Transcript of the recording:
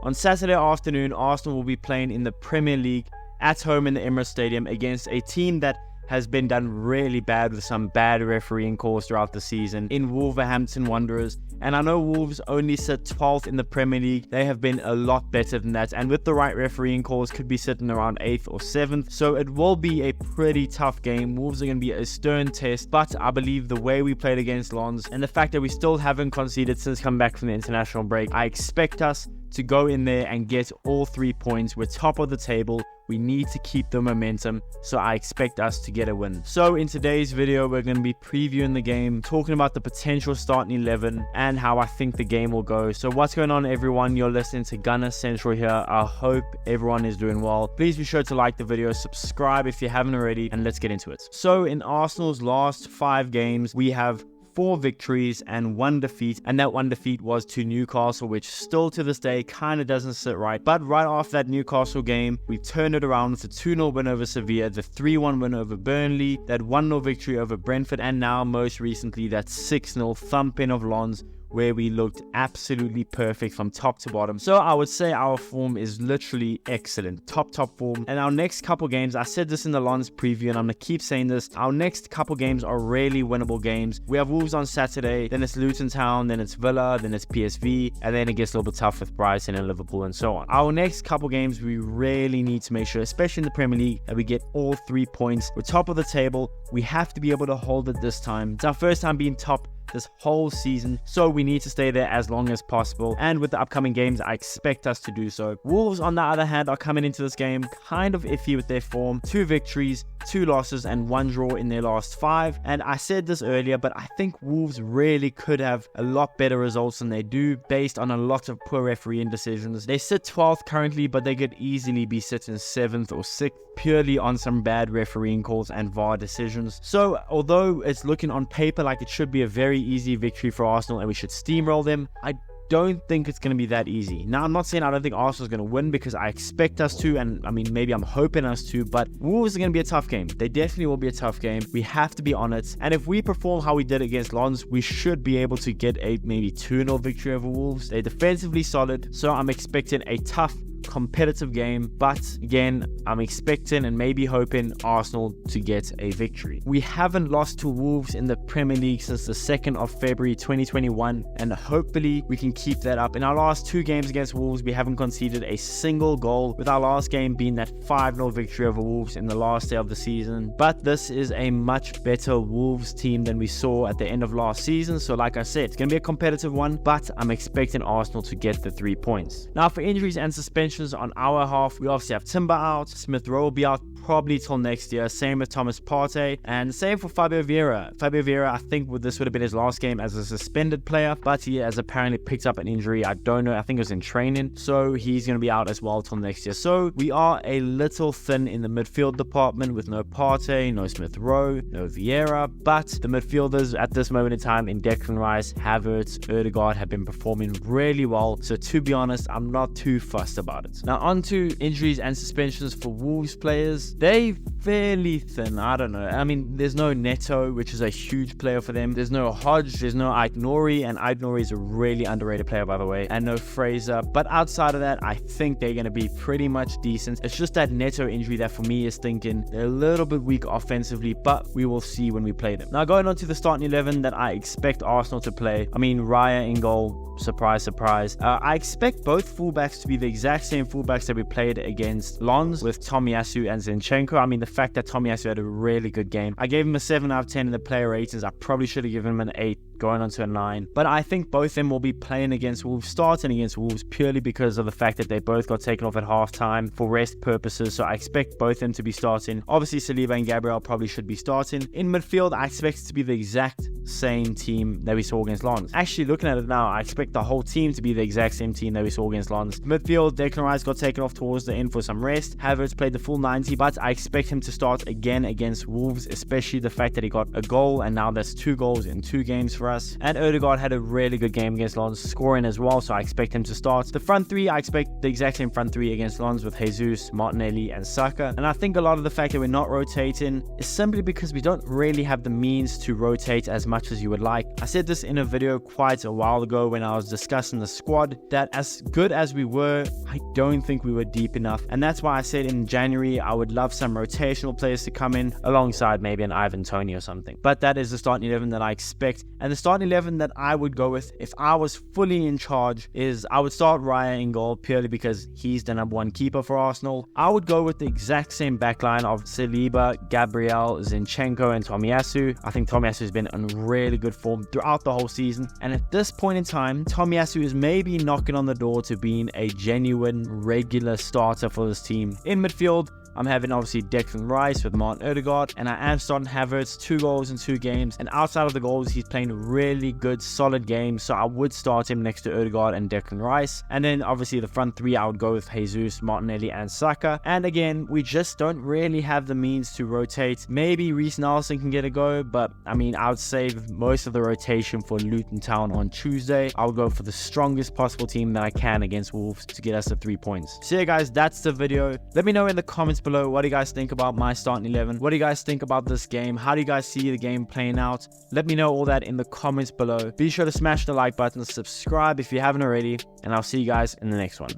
On Saturday afternoon, Arsenal will be playing in the Premier League at home in the Emirates Stadium against a team that has been done really bad with some bad refereeing calls throughout the season in Wolverhampton Wanderers. And I know Wolves only sit 12th in the Premier League. They have been a lot better than that, and with the right refereeing calls could be sitting around 8th or 7th. So it will be a pretty tough game. Wolves are going to be a stern test, but I believe the way we played against Lens and the fact that we still haven't conceded since coming back from the international break, I expect us to go in there and get all 3 points. We're top of the table. We need to keep the momentum, so I expect us to get a win. So in today's video, we're going to be previewing the game, talking about the potential starting 11 and how I think the game will go. So what's going on, everyone? You're listening to Gunner Central here. I hope everyone is doing well. Please be sure to like the video, subscribe if you haven't already, and let's get into it. So in Arsenal's last 5 games, we have 4 victories and 1 defeat, and that 1 defeat was to Newcastle, which still to this day kind of doesn't sit right. But right after that Newcastle game, we turned it around with a 2-0 win over Sevilla, the 3-1 win over Burnley, that 1-0 victory over Brentford, and now most recently that 6-0 thumping of Lens, where we looked absolutely perfect from top to bottom. So I would say our form is literally excellent, top form. And our next couple games, I said this in the Lens preview and I'm gonna keep saying this, our next couple games are really winnable games. We have Wolves on Saturday, then it's Luton Town, then it's Villa, then it's PSV, and then it gets a little bit tough with Brighton and Liverpool and so on. Our next couple games, we really need to make sure, especially in the Premier League, that we get all 3 points. We're top of the table. We have to be able to hold it this time. It's our first time being top this whole season, so we need to stay there as long as possible, and with the upcoming games I expect us to do so. Wolves on the other hand are coming into this game kind of iffy with their form. 2 victories, 2 losses and 1 draw in their last 5, and I said this earlier, but I think Wolves really could have a lot better results than they do based on a lot of poor refereeing decisions. They sit 12th currently, but they could easily be sitting 7th or 6th purely on some bad refereeing calls and VAR decisions. So although it's looking on paper like it should be a very easy victory for Arsenal and we should steamroll them, I don't think it's going to be that easy. Now, I'm not saying I don't think Arsenal's going to win, because I expect us to, and I mean, maybe I'm hoping us to, but Wolves are going to be a tough game. They definitely will be a tough game. We have to be on it. And if we perform how we did against Lens, we should be able to get a maybe 2-0 victory over Wolves. They're defensively solid, so I'm expecting a tough, competitive game, but again, I'm expecting and maybe hoping Arsenal to get a victory. We haven't lost to Wolves in the Premier League since the 2nd of February 2021, and hopefully we can keep that up. In our last 2 games against Wolves, we haven't conceded a single goal, with our last game being that 5-0 victory over Wolves in the last day of the season. But this is a much better Wolves team than we saw at the end of last season, so like I said, it's going to be a competitive one, but I'm expecting Arsenal to get the 3 points. Now for injuries and suspensions on our half, we obviously have Timber out, Smith Rowe will be out probably till next year, same with Thomas Partey, and same for Fabio Vieira. Fabio Vieira, I think this would have been his last game as a suspended player, but he has apparently picked up an injury. I don't know, I think it was in training, so he's going to be out as well till next year. So we are a little thin in the midfield department with no Partey, no Smith Rowe, no Vieira, but the midfielders at this moment in time in Declan Rice, Havertz, Odegaard have been performing really well, so to be honest, I'm not too fussed about it. Now on to injuries and suspensions for Wolves players. They fairly thin. I don't know. I mean, there's no Neto, which is a huge player for them. There's no Hodge. There's no Aït-Nouri, and Aït-Nouri is a really underrated player, by the way. And no Fraser. But outside of that, I think they're going to be pretty much decent. It's just that Neto injury that for me is thinking they're a little bit weak offensively, but we will see when we play them. Now going on to the starting 11 that I expect Arsenal to play. I mean, Raya in goal. Surprise, surprise. I expect both fullbacks to be the exact same fullbacks that we played against Lens, with Tomiyasu and Zinchenko. I mean, the fact that Tomiyasu had a really good game. I gave him a 7 out of 10 in the player ratings. I probably should have given him an 8, going on to a 9. But I think both of them will be playing against Wolves, starting against Wolves, purely because of the fact that they both got taken off at halftime for rest purposes. So I expect both of them to be starting. Obviously, Saliba and Gabriel probably should be starting. In midfield, I expect it to be the exact same team that we saw against Lens. Actually, looking at it now, I expect the whole team to be the exact same team that we saw against Lens. Midfield, Declan Rice got taken off towards the end for some rest. Havertz played the full 90, but I expect him to start again against Wolves, especially the fact that he got a goal, and now that's 2 goals in 2 games for us. And Odegaard had a really good game against Lens, scoring as well, so I expect him to start. The front three, I expect the exact same front three against Lens with Jesus, Martinelli, and Saka. And I think a lot of the fact that we're not rotating is simply because we don't really have the means to rotate as much as you would like. I said this in a video quite a while ago when I was discussing the squad, that as good as we were, I don't think we were deep enough. And that's why I said in January I would love some rotational players to come in alongside maybe an Ivan Toney or something. But that is the starting 11 that I expect. And the starting 11 that I would go with if I was fully in charge is I would start Raya in goal purely because he's the number one keeper for Arsenal. I would go with the exact same backline of Saliba, Gabriel, Zinchenko, and Tomiyasu. I think Tomiyasu has been in really good form throughout the whole season. And at this point in time, Tomiyasu is maybe knocking on the door to being a genuine regular starter for this team. In midfield, I'm having obviously Declan Rice with Martin Odegaard, and I am starting Havertz, 2 goals in 2 games, and outside of the goals he's playing really good solid games, so I would start him next to Odegaard and Declan Rice. And then obviously the front three I would go with Jesus, Martinelli, and Saka. And again, we just don't really have the means to rotate. Maybe Reece Nelson can get a go, but I mean, I would save most of the rotation for Luton Town on Tuesday. I would go for the strongest possible team that I can against Wolves to get us the 3 points. So yeah guys, that's the video. Let me know in the comments below, what do you guys think about my starting 11? What do you guys think about this game? How do you guys see the game playing out? Let me know all that in the comments below. Be sure to smash the like button, subscribe if you haven't already, and I'll see you guys in the next one.